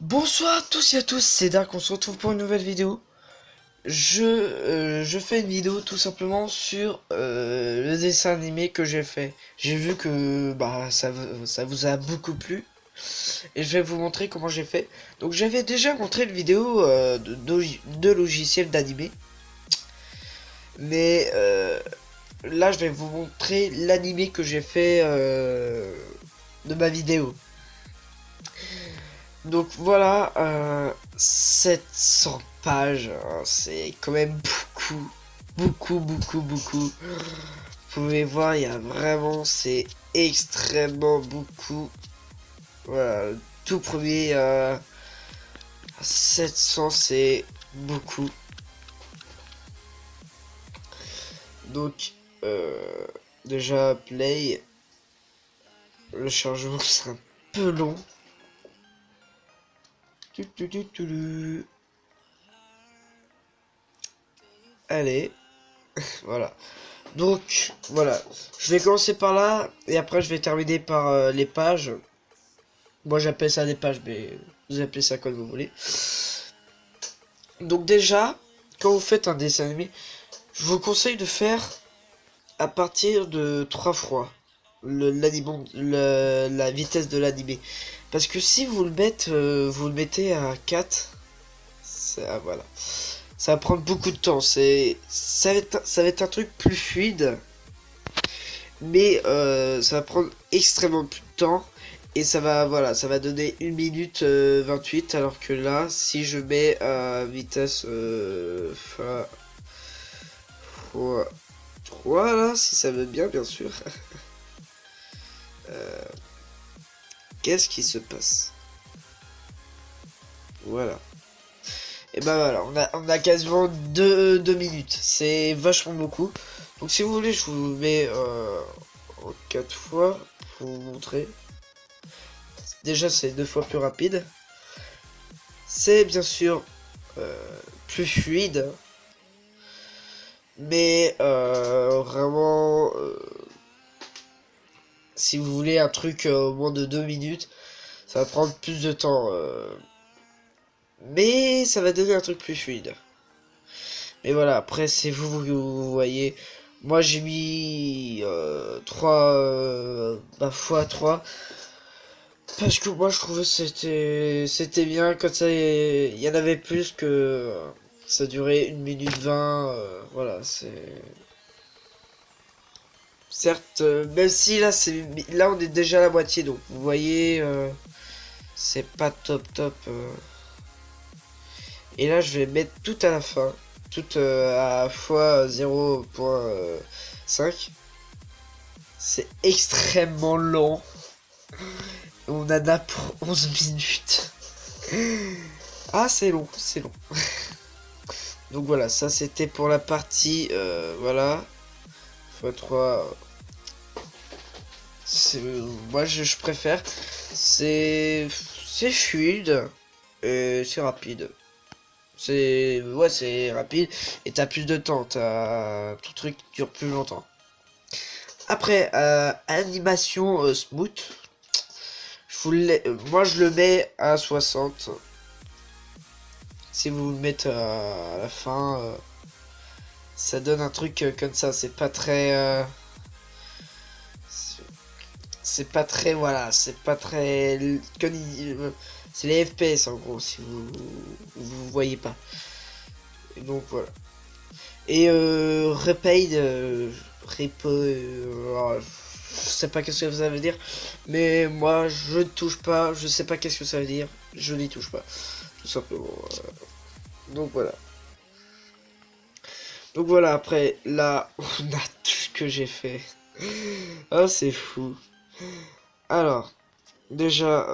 Bonsoir à tous et à tous, c'est Dark, on se retrouve pour une nouvelle vidéo. Je fais une vidéo tout simplement sur le dessin animé que j'ai fait. J'ai vu que ça vous a beaucoup plu et je vais vous montrer comment j'ai fait. Donc j'avais déjà montré une vidéo de logiciels d'animé, mais là je vais vous montrer l'animé que j'ai fait de ma vidéo. Donc voilà, 700 pages, hein, c'est quand même beaucoup. Vous pouvez voir, il y a vraiment, c'est extrêmement beaucoup. Voilà, le tout premier, 700, c'est beaucoup. Donc, déjà, play, le chargement, c'est un peu long. Allez, voilà. Donc, voilà. Je vais commencer par là, et après je vais terminer par les pages. Moi j'appelle ça des pages, mais vous appelez ça comme vous voulez. Donc déjà, quand vous faites un dessin animé, je vous conseille de faire à partir de 3 fois la vitesse de l'animé. Parce que si vous vous le mettez à 4, voilà. Ça va prendre beaucoup de temps. Ça va être un truc plus fluide. Mais ça va prendre extrêmement plus de temps. Et voilà, ça va donner 1 minute 28. Alors que là, si je mets à vitesse fois 3 là, si ça veut bien sûr. euh, Qu'est-ce qui se passe? Voilà. Et ben voilà, on a quasiment 2 minutes. C'est vachement beaucoup. Donc si vous voulez, je vous mets en 4 fois pour vous montrer. Déjà, c'est 2 fois plus rapide. C'est bien sûr plus fluide. Mais vraiment, si vous voulez un truc au moins de 2 minutes, ça va prendre plus de temps. Mais ça va donner un truc plus fluide. Mais voilà, après, c'est vous voyez. Moi, j'ai mis 3 fois 3. Parce que moi, je trouvais que c'était bien. Quand ça, il y en avait plus que ça durait 1 minute 20. Voilà, c'est. Certes, même si là, on est déjà à la moitié. Donc, vous voyez, c'est pas top. Et là, je vais mettre tout à la fin. Tout à fois 0.5. C'est extrêmement long. On en a pour 11 minutes. Ah, c'est long. Donc voilà, ça c'était pour la partie, voilà. x3. Moi je préfère. C'est fluide. Et c'est rapide. Ouais, c'est rapide. Et t'as plus de temps. Tout truc dure plus longtemps. Après, animation smooth. Moi je le mets à 60. Si vous le mettez à la fin, ça donne un truc comme ça. C'est pas très. C'est pas très. Voilà. C'est pas très. C'est les FPS en gros, si vous voyez pas. Et donc voilà. Et repaid. Je sais pas qu'est-ce que ça veut dire. Mais moi, je ne touche pas. Je sais pas qu'est-ce que ça veut dire. Je n'y touche pas. Tout simplement. Donc voilà. Donc voilà, après, là, on a tout ce que j'ai fait. Ah, c'est fou. Alors, déjà,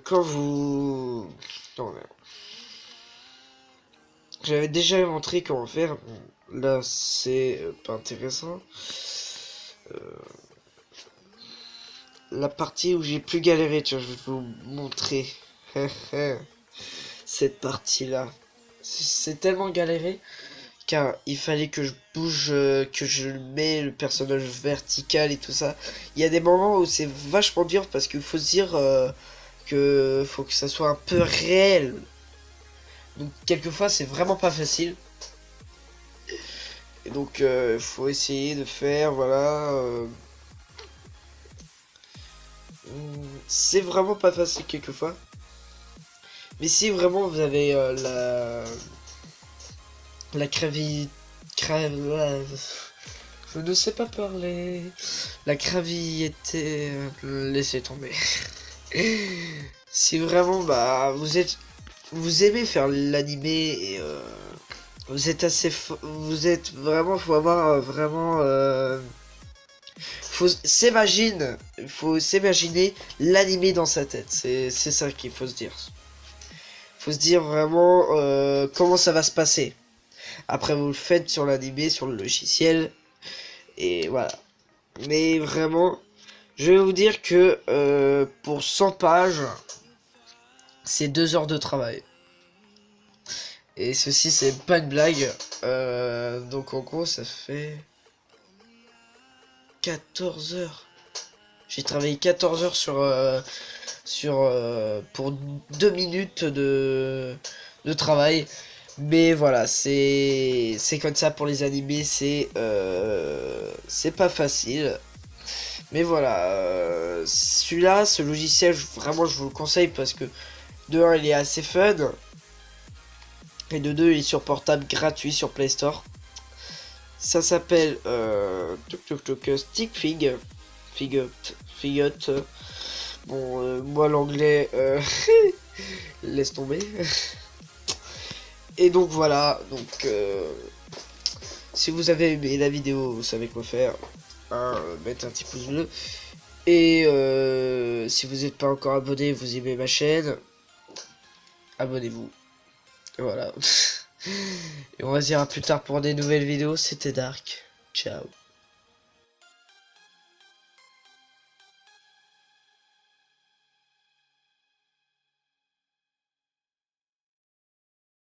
quand vous... Non, mais... J'avais déjà montré comment faire. Bon, là, c'est pas intéressant. Euh, la partie où j'ai plus galéré, tiens, je vais vous montrer. Cette partie-là. C'est tellement galéré. Car il fallait que je bouge, que je mets le personnage vertical et tout ça. Il y a des moments où c'est vachement dur parce qu'il faut se dire que ça soit un peu réel. Donc quelquefois c'est vraiment pas facile. Et donc il faut essayer de faire, voilà. C'est vraiment pas facile quelquefois. Mais si vraiment vous avez la je ne sais pas parler. La était... laissez tomber. Si vraiment bah vous aimez faire l'animé et vous êtes vous êtes vraiment, faut avoir vraiment faut s'imaginer l'animé dans sa tête. C'est ça qu'il faut se dire. Faut se dire vraiment comment ça va se passer. Après vous le faites sur l'animé, sur le logiciel. Et voilà. Mais vraiment, je vais vous dire que pour 100 pages, c'est 2 heures de travail. Et ceci, c'est pas une blague. Donc en gros, ça fait 14 heures. J'ai travaillé 14 heures pour 2 minutes de travail. Mais voilà, c'est comme ça pour les animés, c'est pas facile. Mais voilà, celui-là, ce logiciel, vraiment je vous le conseille parce que de 1 il est assez fun. Et de 2 il est sur portable gratuit sur Play Store. Ça s'appelle Stickfig. Figot. Bon, moi l'anglais, laisse tomber. Et donc voilà, donc si vous avez aimé la vidéo, vous savez quoi faire. Mettre un petit pouce bleu. Et si vous n'êtes pas encore abonné, vous aimez ma chaîne, abonnez-vous. Et voilà. Et on va se dire à plus tard pour des nouvelles vidéos. C'était Dark. Ciao.